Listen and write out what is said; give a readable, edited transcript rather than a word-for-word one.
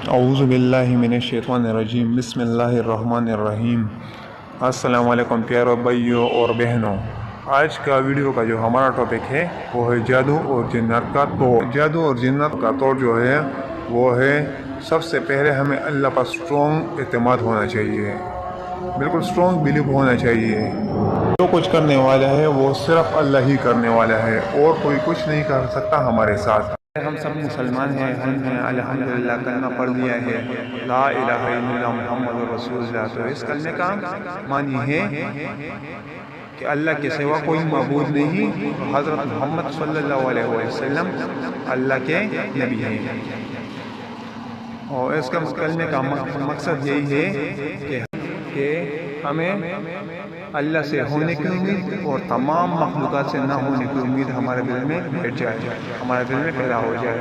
औज़ु बिल्लाहि मिनश्शैतानिर्रजीम बिस्मिल्लाहिर्रहमानिर्रहीम। अस्सलामु अलैकुम प्यारो भाइयों और बहनों। आज का वीडियो का जो हमारा टॉपिक है वो है जादू और जिन्नत का तोड़। जादू और जिन्नत का तोड़ जो है वो है, सबसे पहले हमें अल्लाह पर स्ट्रॉन्ग एतमाद होना चाहिए, बिल्कुल स्ट्रॉन्ग बिलीव होना चाहिए। जो कुछ करने वाला है वो सिर्फ अल्लाह ही करने वाला है और कोई कुछ नहीं कर सकता हमारे साथ। हम सब मुसलमान हैं, हम हैं अल्हम्दुलिल्लाह, कलमा पढ़ लिया है, ला इलाहा इल्लल्लाह मुहम्मदुर रसूलुल्लाह। तो इस कलमे का मानी है कि अल्लाह के सिवा कोई मबूद नहीं, हज़रत मोहम्मद सल्लल्लाहु अलैहि वसल्लम अल्लाह के नबी हैं। और इसका कलमे का मकसद यही है कि हमें अल्लाह से होने की उम्मीद और तमाम मखलूक़ात से ना होने की उम्मीद हमारे दिल में बैठ जाए, हमारे दिल में पैदा हो जाए।